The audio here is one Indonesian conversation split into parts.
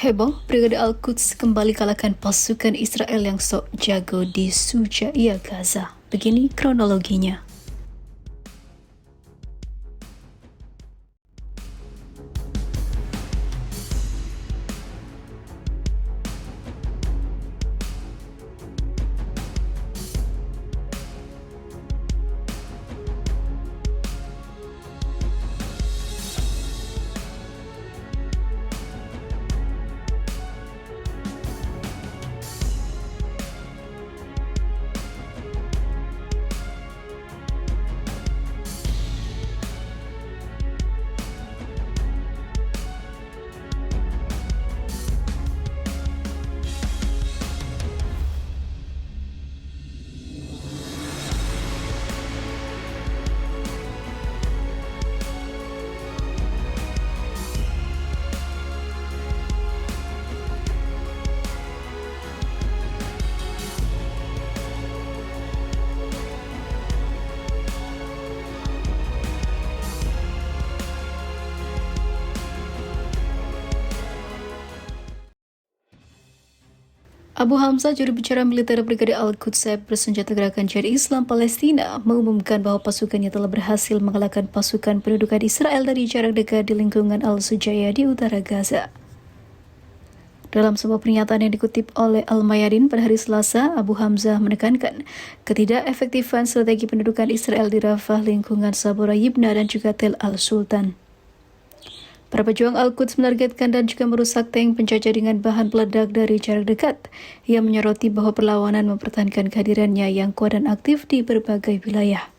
Heboh, Brigade Al-Quds kembali kalahkan pasukan Israel yang sok jago di Shujaia, Gaza. Begini kronologinya. Abu Hamzah, juru bicara militer Brigade Al-Quds bersenjata gerakan Jihad Islam Palestina, mengumumkan bahwa pasukannya telah berhasil mengalahkan pasukan pendudukan Israel dari jarak dekat di lingkungan Al-Shujaia di utara Gaza. Dalam sebuah pernyataan yang dikutip oleh Al-Mayadin pada hari Selasa, Abu Hamzah menekankan ketidakefektifan strategi pendudukan Israel di Rafah, lingkungan Sabora Yibna dan juga Tel Al-Sultan. Para pejuang Al-Quds menargetkan dan juga merusak tank penjajah dengan bahan peledak dari jarak dekat. Ia menyoroti bahwa perlawanan mempertahankan kehadirannya yang kuat dan aktif di berbagai wilayah.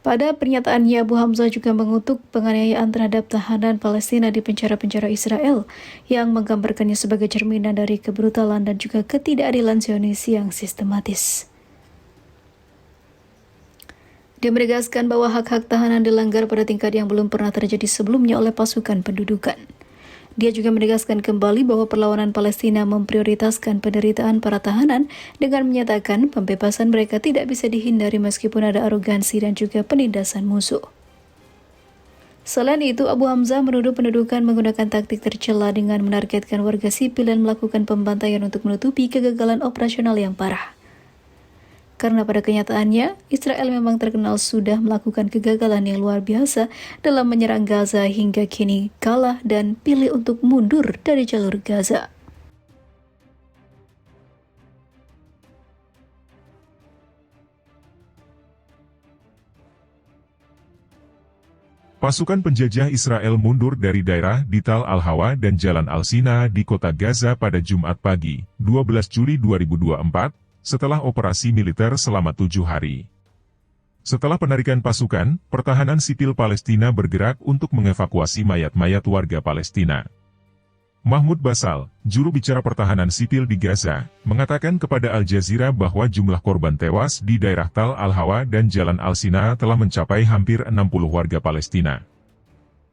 Pada pernyataannya, Abu Hamzah juga mengutuk penganiayaan terhadap tahanan Palestina di penjara-penjara Israel yang menggambarkannya sebagai cerminan dari kebrutalan dan juga ketidakadilan Zionis yang sistematis. Dia menegaskan bahwa hak-hak tahanan dilanggar pada tingkat yang belum pernah terjadi sebelumnya oleh pasukan pendudukan. Dia juga menegaskan kembali bahwa perlawanan Palestina memprioritaskan penderitaan para tahanan dengan menyatakan pembebasan mereka tidak bisa dihindari meskipun ada arogansi dan juga penindasan musuh. Selain itu, Abu Hamzah menuduh pendudukan menggunakan taktik tercela dengan menargetkan warga sipil dan melakukan pembantaian untuk menutupi kegagalan operasional yang parah. Karena pada kenyataannya, Israel memang terkenal sudah melakukan kegagalan yang luar biasa dalam menyerang Gaza hingga kini kalah dan pilih untuk mundur dari jalur Gaza. Pasukan penjajah Israel mundur dari daerah di Tal Al-Hawa dan Jalan Al-Sina di kota Gaza pada Jumat pagi, 12 Juli 2024, setelah operasi militer selama 7 hari. Setelah penarikan pasukan, pertahanan sipil Palestina bergerak untuk mengevakuasi mayat-mayat warga Palestina. Mahmud Basal, juru bicara pertahanan sipil di Gaza, mengatakan kepada Al Jazeera bahwa jumlah korban tewas di daerah Tal Al-Hawa dan Jalan Al-Sina telah mencapai hampir 60 warga Palestina.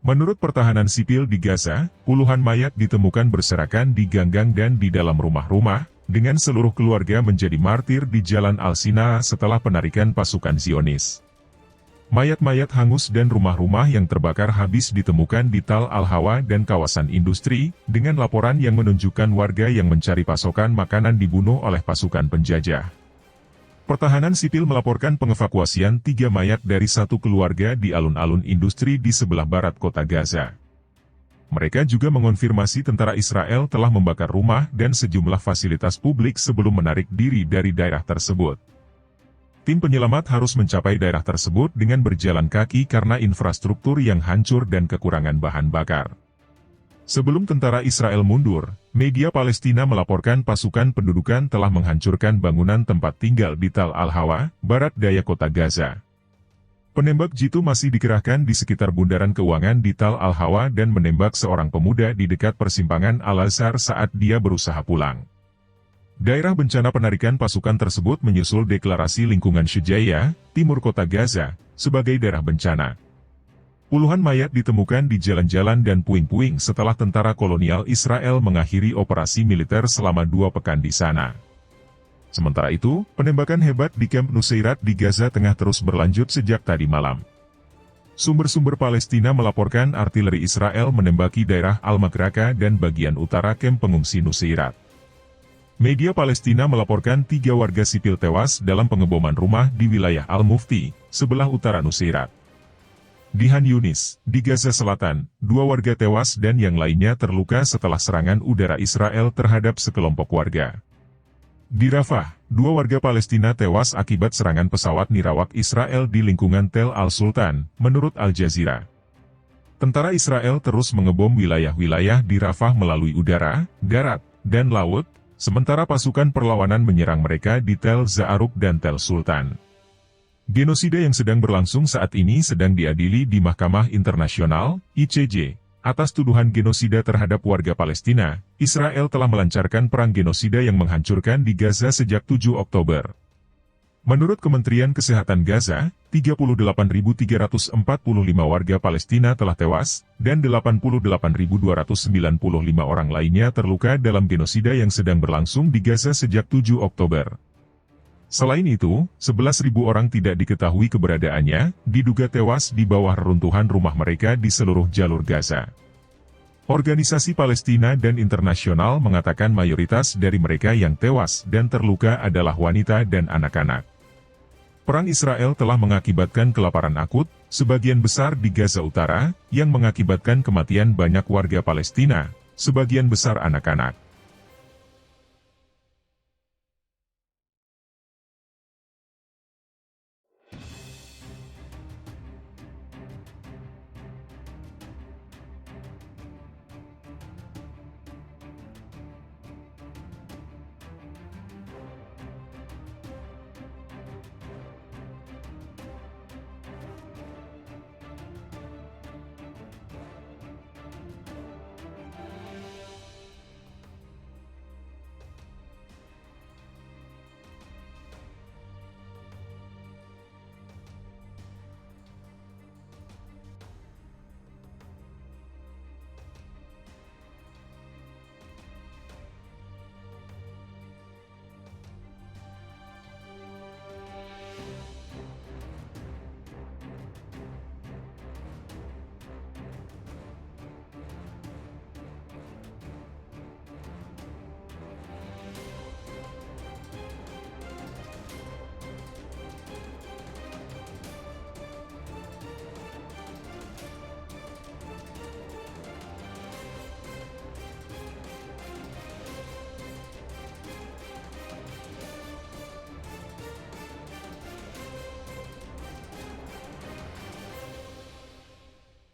Menurut pertahanan sipil di Gaza, puluhan mayat ditemukan berserakan di ganggang dan di dalam rumah-rumah, dengan seluruh keluarga menjadi martir di Jalan Al-Sina setelah penarikan pasukan Zionis. Mayat-mayat hangus dan rumah-rumah yang terbakar habis ditemukan di Tal Al-Hawa dan kawasan industri, dengan laporan yang menunjukkan warga yang mencari pasokan makanan dibunuh oleh pasukan penjajah. Pertahanan sipil melaporkan pengevakuasian 3 mayat dari satu keluarga di alun-alun industri di sebelah barat kota Gaza. Mereka juga mengonfirmasi tentara Israel telah membakar rumah dan sejumlah fasilitas publik sebelum menarik diri dari daerah tersebut. Tim penyelamat harus mencapai daerah tersebut dengan berjalan kaki karena infrastruktur yang hancur dan kekurangan bahan bakar. Sebelum tentara Israel mundur, media Palestina melaporkan pasukan pendudukan telah menghancurkan bangunan tempat tinggal di Tal Al-Hawa, barat daya kota Gaza. Penembak jitu masih dikerahkan di sekitar bundaran keuangan di Tal Al-Hawa dan menembak seorang pemuda di dekat persimpangan Al-Azhar saat dia berusaha pulang. Daerah bencana penarikan pasukan tersebut menyusul deklarasi lingkungan Shujaia, timur kota Gaza, sebagai daerah bencana. Puluhan mayat ditemukan di jalan-jalan dan puing-puing setelah tentara kolonial Israel mengakhiri operasi militer selama 2 pekan di sana. Sementara itu, penembakan hebat di Camp Nuseirat di Gaza Tengah terus berlanjut sejak tadi malam. Sumber-sumber Palestina melaporkan artileri Israel menembaki daerah Al-Magraka dan bagian utara kamp pengungsi Nuseirat. Media Palestina melaporkan 3 warga sipil tewas dalam pengeboman rumah di wilayah Al-Mufti, sebelah utara Nuseirat. Di Han Yunis, di Gaza Selatan, 2 warga tewas dan yang lainnya terluka setelah serangan udara Israel terhadap sekelompok warga. Di Rafah, 2 warga Palestina tewas akibat serangan pesawat nirawak Israel di lingkungan Tel Al-Sultan, menurut Al Jazeera. Tentara Israel terus mengebom wilayah-wilayah di Rafah melalui udara, darat, dan laut, sementara pasukan perlawanan menyerang mereka di Tel Za'aruk dan Tel Sultan. Genosida yang sedang berlangsung saat ini sedang diadili di Mahkamah Internasional, ICJ. Atas tuduhan genosida terhadap warga Palestina, Israel telah melancarkan perang genosida yang menghancurkan di Gaza sejak 7 Oktober. Menurut Kementerian Kesehatan Gaza, 38.345 warga Palestina telah tewas, dan 88.295 orang lainnya terluka dalam genosida yang sedang berlangsung di Gaza sejak 7 Oktober. Selain itu, 11.000 orang tidak diketahui keberadaannya, diduga tewas di bawah reruntuhan rumah mereka di seluruh jalur Gaza. Organisasi Palestina dan internasional mengatakan mayoritas dari mereka yang tewas dan terluka adalah wanita dan anak-anak. Perang Israel telah mengakibatkan kelaparan akut, sebagian besar di Gaza Utara, yang mengakibatkan kematian banyak warga Palestina, sebagian besar anak-anak.